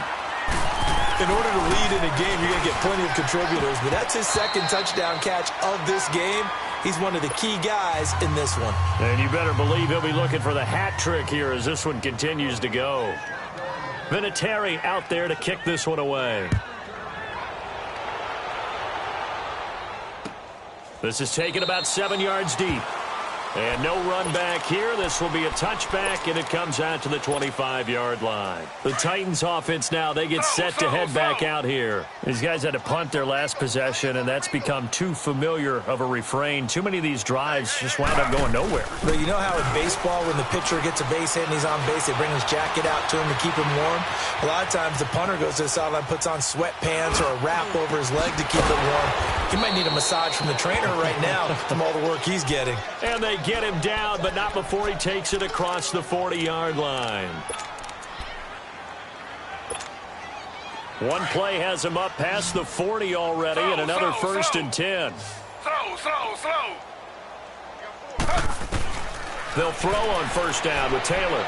In order to lead in a game, you're going to get plenty of contributors. But that's his second touchdown catch of this game. He's one of the key guys in this one. And you better believe he'll be looking for the hat trick here as this one continues to go. Vinatieri out there to kick this one away. This is taken about 7 yards deep. And no run back here. This will be a touchback, and it comes out to the 25-yard line. The Titans offense now, they get set to head back out here. These guys had to punt their last possession, and that's become too familiar of a refrain. Too many of these drives just wound up going nowhere. But you know how in baseball, when the pitcher gets a base hit and he's on base, they bring his jacket out to him to keep him warm? A lot of times the punter goes to the sideline, puts on sweatpants or a wrap over his leg to keep it warm. He might need a massage from the trainer right now from all the work he's getting. And they get him down, but not before he takes it across the 40-yard line. One play has him up past the 40 already, and another first and 10. Slow. They'll throw on first down with Taylor.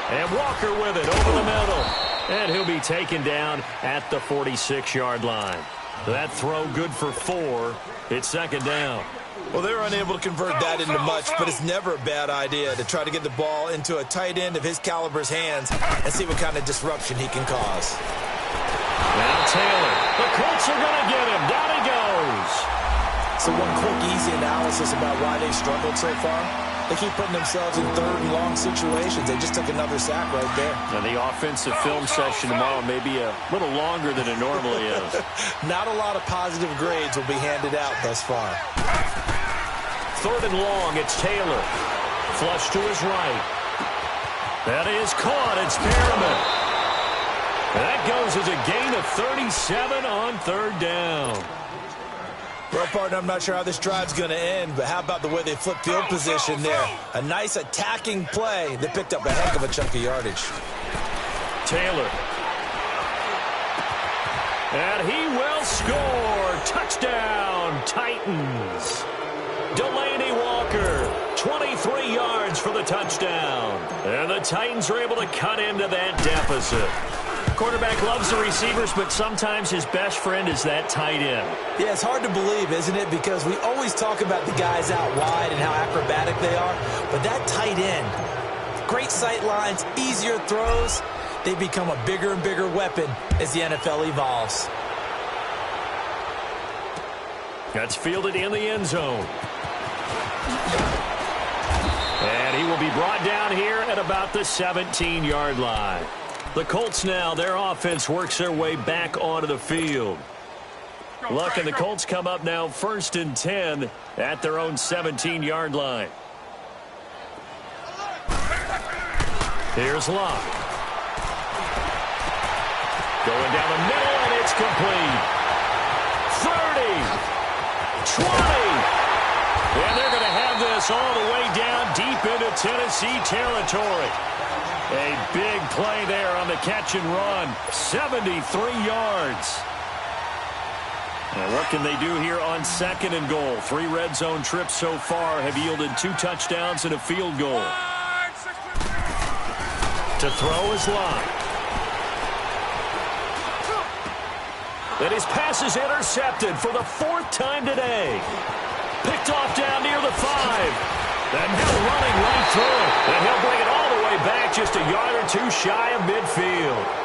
And Walker with it over the middle. And he'll be taken down at the 46-yard line. That throw good for 4. It's second down. Well, they're unable to convert that into much, but it's never a bad idea to try to get the ball into a tight end of his caliber's hands and see what kind of disruption he can cause. Now Taylor. The Colts are going to get him. Down he goes. So one quick, easy analysis about why they struggled so far. They keep putting themselves in third and long situations. They just took another sack right there. And the offensive film session tomorrow may be a little longer than it normally is. Not a lot of positive grades will be handed out thus far. Third and long, it's Taylor. Flush to his right. That is caught. It's Perriman. That goes as a gain of 37 on third down. Well, partner, I'm not sure how this drive's going to end, but how about the way they flipped field position there? A nice attacking play that picked up a heck of a chunk of yardage. Taylor. And he will score. Touchdown, Titans. Delaney Walker, 23 yards for the touchdown. And the Titans are able to cut into that deficit. Quarterback loves the receivers, but sometimes his best friend is that tight end. Yeah, it's hard to believe, isn't it? Because we always talk about the guys out wide and how acrobatic they are. But that tight end, great sight lines, easier throws, they become a bigger and bigger weapon as the NFL evolves. That's fielded in the end zone. And he will be brought down here at about the 17-yard line. The Colts now, their offense works their way back onto the field. Luck and the Colts come up now 1st and 10 at their own 17-yard line. Here's Luck. Going down the middle, and it's complete. 30, 20. And they're going to have this all the way down deep into Tennessee territory. A big play there on the catch and run. 73 yards. Now what can they do here on 2nd and goal? 3 red zone trips so far have yielded 2 touchdowns and a field goal. To throw is Lott. And his pass is intercepted for the 4th time today. Picked off down near the 5. And now running right through it. And he'll bring it all the way back just a yard or 2 shy of midfield.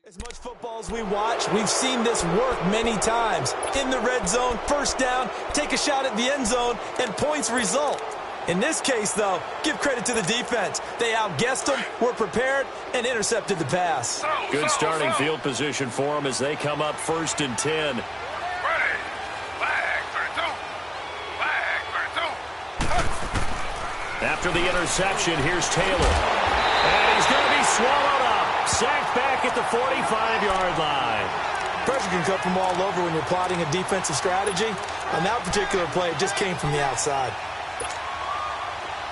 As much football as we watch, we've seen this work many times. In the red zone, 1st down, take a shot at the end zone, and points result. In this case, though, give credit to the defense. They outguessed them, were prepared, and intercepted the pass. Good starting field position for them as they come up 1st and 10. Ready. Flag 32. After the interception, here's Taylor. And he's going to be swallowed up. Sacked back at the 45-yard line. Pressure can come from all over when you're plotting a defensive strategy. On that particular play, it just came from the outside.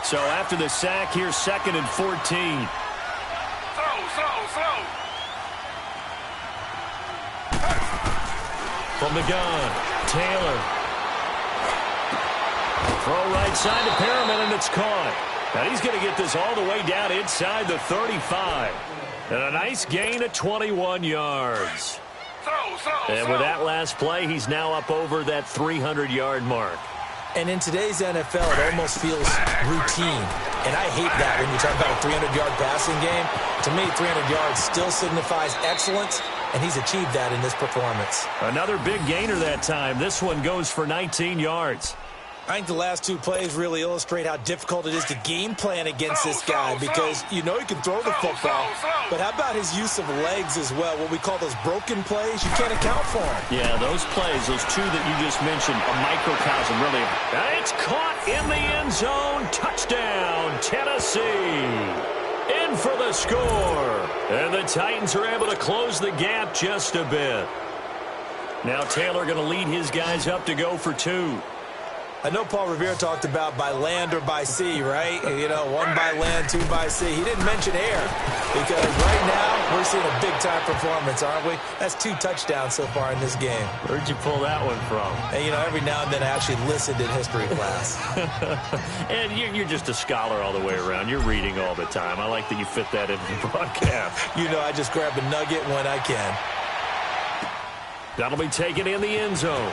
So after the sack, here's 2nd and 14. Slow. From the gun, Taylor. Throw right side to Perriman, and it's caught. And he's going to get this all the way down inside the 35. And a nice gain of 21 yards. And with that last play, he's now up over that 300-yard mark. And in today's NFL, it almost feels routine. And I hate that when you talk about a 300-yard passing game. To me, 300 yards still signifies excellence, and he's achieved that in this performance. Another big gainer that time. This one goes for 19 yards. I think the last 2 plays really illustrate how difficult it is to game plan against this guy because you know he can throw the football, but how about his use of legs as well, what we call those broken plays? You can't account for them. Yeah, those plays, those 2 that you just mentioned, a microcosm, really. And it's caught in the end zone. Touchdown, Tennessee. In for the score. And the Titans are able to close the gap just a bit. Now Taylor going to lead his guys up to go for 2. I know Paul Revere talked about by land or by sea, right? You know, 1 by land, 2 by sea. He didn't mention air because right now we're seeing a big-time performance, aren't we? That's 2 touchdowns so far in this game. Where'd you pull that one from? And, you know, every now and then I actually listened in history class. And you're just a scholar all the way around. You're reading all the time. I like that you fit that into the broadcast. You know, I just grab a nugget when I can. That'll be taken in the end zone.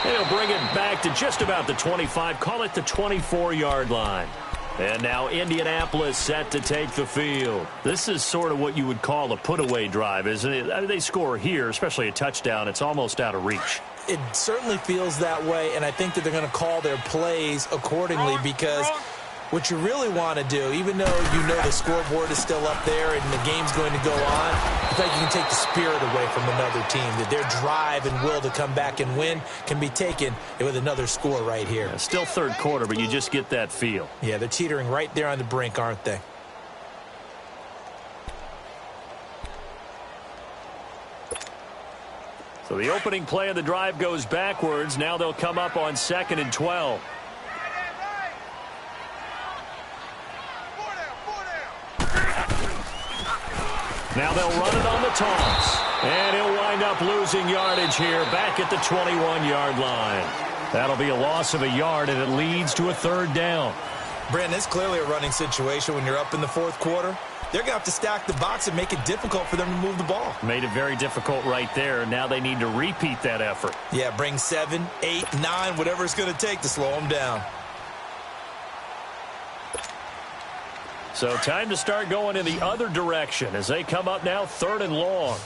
He'll bring it back to just about the 25, call it the 24-yard line. And now Indianapolis set to take the field. This is sort of what you would call a put-away drive, isn't it? I mean, they score here, especially a touchdown. It's almost out of reach. It certainly feels that way, and I think that they're going to call their plays accordingly because What you really want to do, even though you know the scoreboard is still up there and the game's going to go on, I think you can take the spirit away from another team, that their drive and will to come back and win can be taken with another score right here. Yeah, still third quarter, but you just get that feel. Yeah, they're teetering right there on the brink, aren't they? So the opening play of the drive goes backwards. Now they'll come up on 2nd and 12. Now they'll run it on the toss. And he'll wind up losing yardage here back at the 21-yard line. That'll be a loss of a yard, and it leads to a 3rd down. Brandon, it's clearly a running situation when you're up in the 4th quarter. They're going to have to stack the box and make it difficult for them to move the ball. Made it very difficult right there. Now they need to repeat that effort. Yeah, bring 7, 8, 9, whatever it's going to take to slow them down. So time to start going in the other direction as they come up now 3rd and long.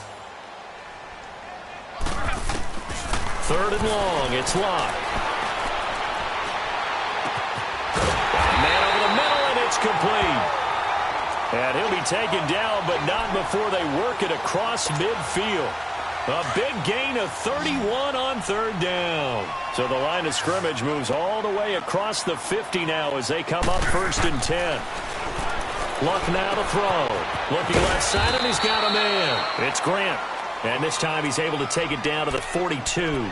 3rd and long. It's Locke. Man over the middle, and it's complete. And he'll be taken down, but not before they work it across midfield. A big gain of 31 on 3rd down. So the line of scrimmage moves all the way across the 50 now as they come up 1st and 10. Luck now to throw. Looking left side, and he's got a man. It's Grant. And this time he's able to take it down to the 42.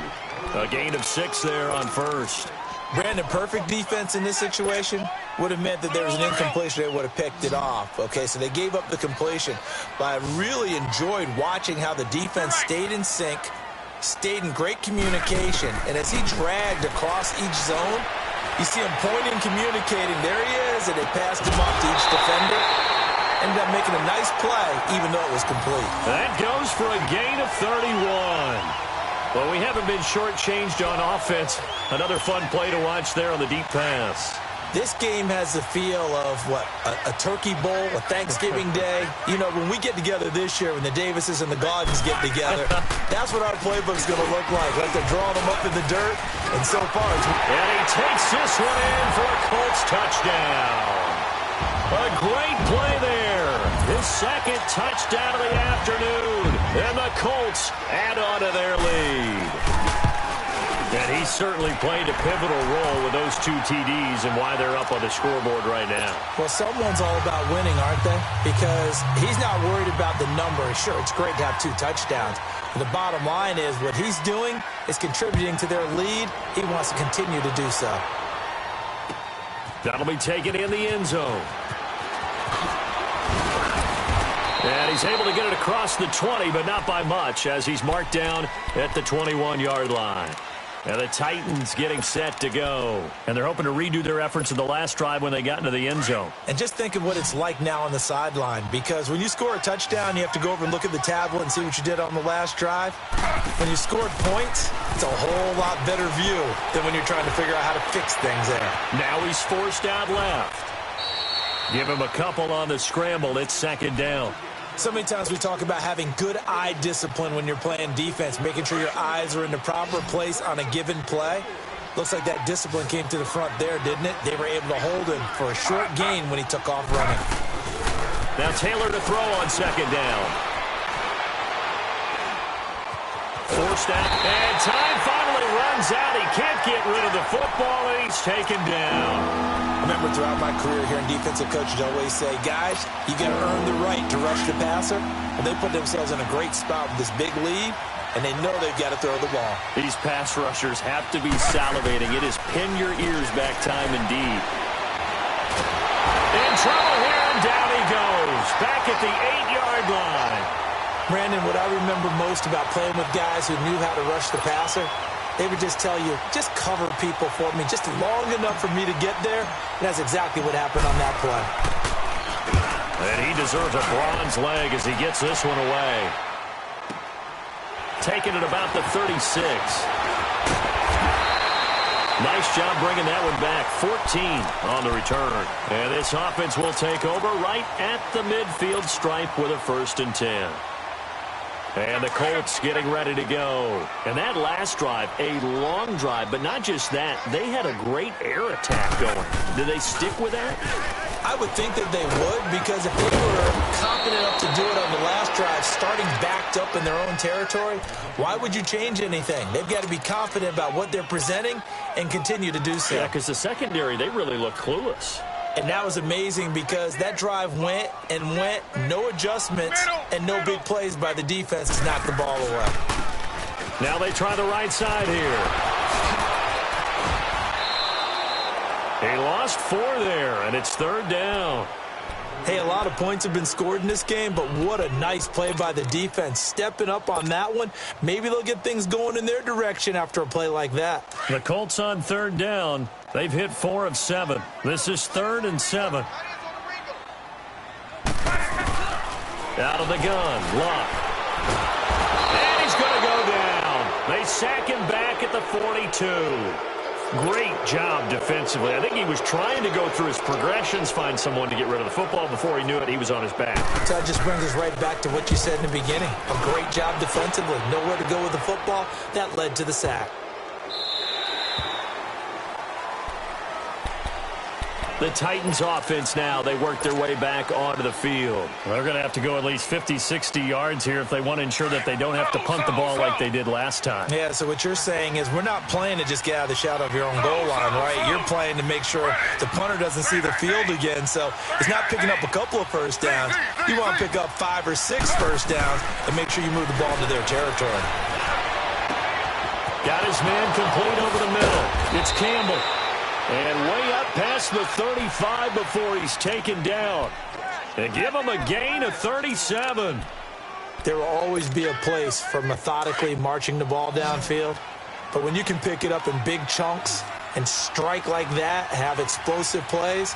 A gain of 6 there on 1st. Brandon, perfect defense in this situation would have meant that there was an incompletion. They would have picked it off. Okay, so they gave up the completion. But I really enjoyed watching how the defense stayed in sync, stayed in great communication. And as he dragged across each zone, you see him pointing, communicating. There he is, and they passed him off to each defender. Ended up making a nice play, even though it was complete. That goes for a gain of 31. Well, we haven't been shortchanged on offense. Another fun play to watch there on the deep pass. This game has the feel of, what, a turkey bowl, a Thanksgiving day. You know, when we get together this year, when the Davises and the Gaudens get together, that's what our playbook's going to look like they're drawing them up in the dirt. And so far, and he takes this one in for a Colts touchdown. A great play there. His 2nd touchdown of the afternoon. And the Colts add on to their lead. And he certainly played a pivotal role with those 2 TDs and why they're up on the scoreboard right now. Well, someone's all about winning, aren't they? Because he's not worried about the number. Sure, it's great to have 2 touchdowns. But the bottom line is what he's doing is contributing to their lead. He wants to continue to do so. That'll be taken in the end zone. And he's able to get it across the 20, but not by much, as he's marked down at the 21-yard line. And the Titans getting set to go. And they're hoping to redo their efforts in the last drive when they got into the end zone. And just think of what it's like now on the sideline. Because when you score a touchdown, you have to go over and look at the tablet and see what you did on the last drive. When you scored points, it's a whole lot better view than when you're trying to figure out how to fix things there. Now he's forced out left. Give him a couple on the scramble. It's 2nd down. So many times we talk about having good eye discipline when you're playing defense, making sure your eyes are in the proper place on a given play. Looks like that discipline came to the front there, didn't it? They were able to hold him for a short gain when he took off running. Now Taylor to throw on 2nd down. Forced out, and time finally runs out. He can't get rid of the football, and he's taken down. I remember throughout my career hearing defensive coaches always say, guys, you got to earn the right to rush the passer. And they put themselves in a great spot with this big lead, and they know they've got to throw the ball. These pass rushers have to be salivating. It is pin your ears back time indeed. In trouble here, and down he goes. Back at the 8-yard line. Brandon, what I remember most about playing with guys who knew how to rush the passer, they would just tell you, just cover people for me, just long enough for me to get there. And that's exactly what happened on that play. And he deserves a bronze leg as he gets this one away. Taking it about the 36. Nice job bringing that one back. 14 on the return. And this offense will take over right at the midfield stripe with a 1st and 10. And the Colts getting ready to go. And that last drive, a long drive, but not just that. They had a great air attack going. Do they stick with that? I would think that they would, because if they were confident enough to do it on the last drive, starting backed up in their own territory, why would you change anything? They've got to be confident about what they're presenting and continue to do so. Yeah, because the secondary, they really look clueless. And that was amazing because that drive went and went, no adjustments, and no big plays by the defense to knock the ball away. Now they try the right side here. He lost 4 there, and it's 3rd down. Hey, a lot of points have been scored in this game, but what a nice play by the defense. Stepping up on that one, maybe they'll get things going in their direction after a play like that. The Colts on 3rd down. They've hit 4 of 7. This is 3rd and 7. Out of the gun, Luck. And he's going to go down. They sack him back at the 42. Great job defensively. I think he was trying to go through his progressions, find someone to get rid of the football. Before he knew it, he was on his back. So that just brings us right back to what you said in the beginning. A great job defensively. Nowhere to go with the football. That led to the sack. The Titans offense now, they work their way back onto the field. They're going to have to go at least 50, 60 yards here if they want to ensure that they don't have to punt the ball like they did last time. Yeah, so what you're saying is we're not playing to just get out of the shadow of your own goal line, right? You're playing to make sure the punter doesn't see the field again. So it's not picking up a couple of first downs. You want to pick up 5 or 6 first downs and make sure you move the ball into their territory. Got his man complete over the middle. It's Campbell. And way up past the 35 before he's taken down. And give him a gain of 37. There will always be a place for methodically marching the ball downfield. But when you can pick it up in big chunks and strike like that, have explosive plays,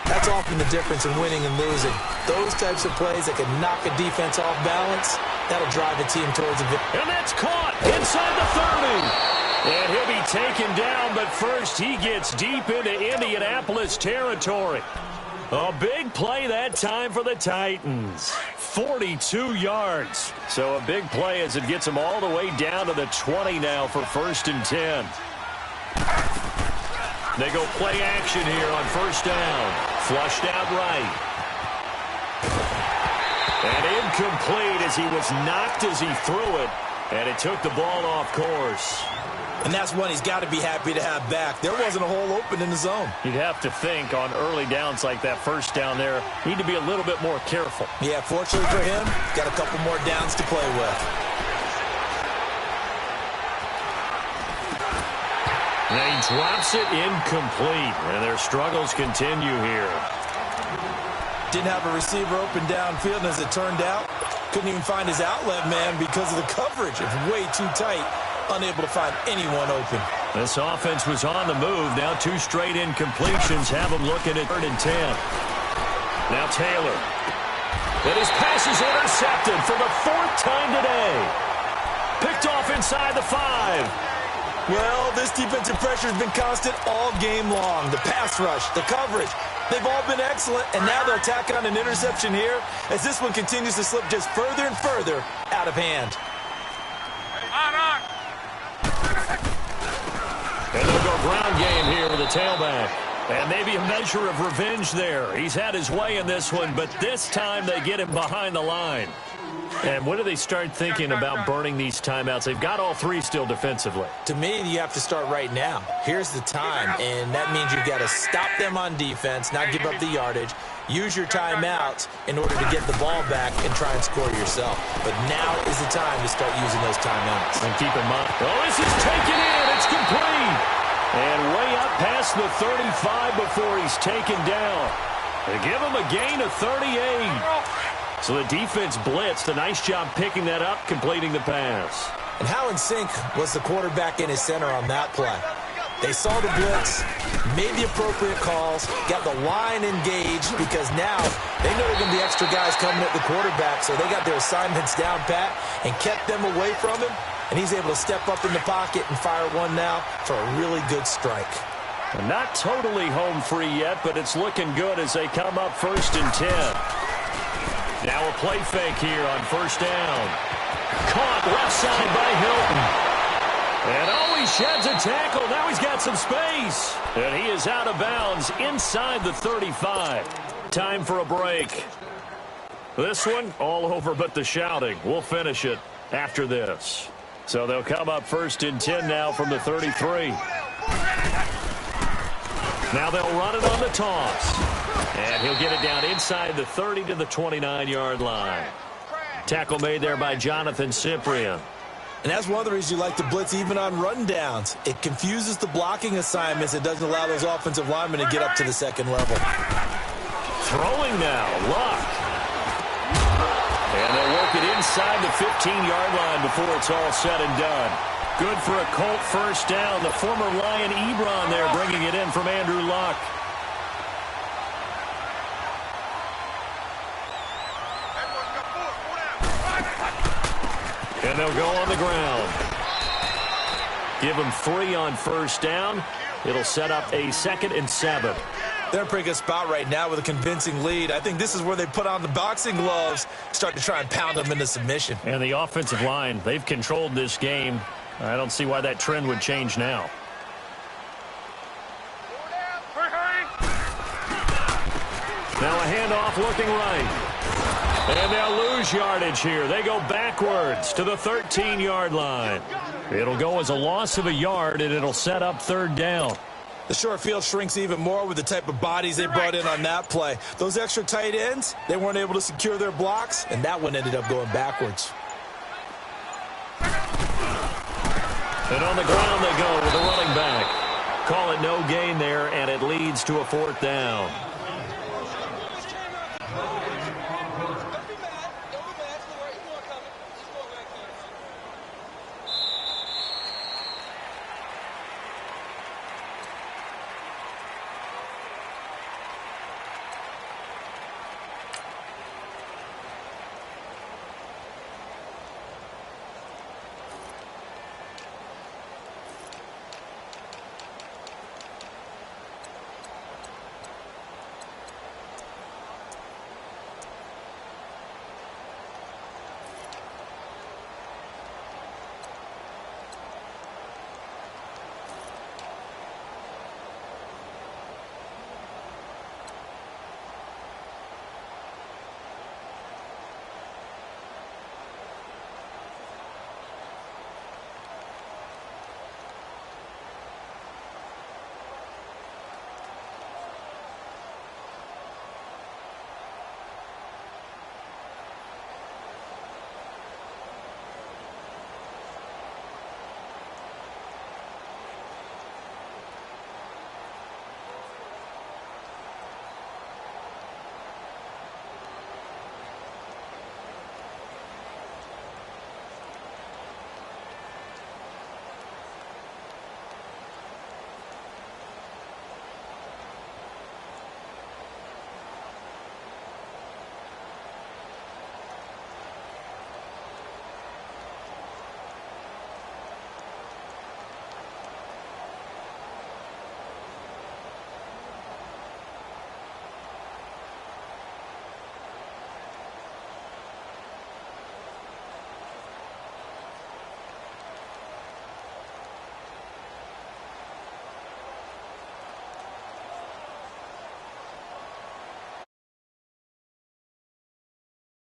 that's often the difference in winning and losing. Those types of plays that can knock a defense off balance, that'll drive a team towards a victory. And that's caught inside the 30. And he'll be taken down, but first he gets deep into Indianapolis territory. A big play that time for the Titans. 42 yards. So a big play as it gets them all the way down to the 20 now for 1st and 10. They go play action here on 1st down. Flushed out right. And incomplete as he was knocked as he threw it. And it took the ball off course. And that's one he's got to be happy to have back. There wasn't a hole open in the zone. You'd have to think on early downs like that 1st down there, need to be a little bit more careful. Yeah, fortunately for him, got a couple more downs to play with. And he drops it incomplete, and their struggles continue here. Didn't have a receiver open downfield, and as it turned out, couldn't even find his outlet man because of the coverage. It's way too tight. Unable to find anyone open. This offense was on the move. Now 2 straight incompletions have them looking at 3rd and 10. Now Taylor. And his pass is intercepted for the 4th time today. Picked off inside the 5. Well, this defensive pressure has been constant all game long. The pass rush, the coverage, they've all been excellent, and now they'll tack on an interception here as this one continues to slip just further and further out of hand. And they'll go ground game here with the tailback. And maybe a measure of revenge there. He's had his way in this one, but this time they get him behind the line. And when do they start thinking about burning these timeouts? They've got all 3 still defensively. To me, you have to start right now. Here's the time, and that means you've got to stop them on defense, not give up the yardage, use your timeouts in order to get the ball back and try and score yourself. But now is the time to start using those timeouts. And keep in mind, oh, this is taken in. It's complete. And way up past the 35 before he's taken down. They give him a gain of 38. So the defense blitzed. A nice job picking that up, completing the pass. And how in sync was the quarterback in his center on that play? They saw the blitz, made the appropriate calls, got the line engaged because now they know there are going to be extra guys coming at the quarterback, so they got their assignments down pat and kept them away from him, and he's able to step up in the pocket and fire one now for a really good strike. Not totally home free yet, but it's looking good as they come up 1st and 10. Now a play fake here on 1st down. Caught left side by Hilton. And he sheds a tackle. Now he's got some space. And he is out of bounds inside the 35. Time for a break. This one, all over but the shouting. We'll finish it after this. So they'll come up 1st and 10 now from the 33. Now they'll run it on the toss. And he'll get it down inside the 30 to the 29-yard line. Tackle made there by Jonathan Cyprien. And that's one of the reasons you like to blitz even on rundowns. It confuses the blocking assignments. It doesn't allow those offensive linemen to get up to the second level. Throwing now, Luck. And they'll work it inside the 15-yard line before it's all said and done. Good for a Colt first down. The former Lion Ebron there bringing it in from Andrew Luck. And they'll go on the ground. Give them 3 on first down. It'll set up a 2nd and 7. They're in a pretty good spot right now with a convincing lead. I think this is where they put on the boxing gloves, start to try and pound them into submission. And the offensive line, they've controlled this game. I don't see why that trend would change now. Now a handoff looking right. And they'll lose yardage here. They go backwards to the 13-yard line. It'll go as a loss of a yard, and it'll set up 3rd down. The short field shrinks even more with the type of bodies they brought in on that play. Those extra tight ends, they weren't able to secure their blocks, and that one ended up going backwards. And on the ground they go with a running back. Call it no gain there, and it leads to a 4th down.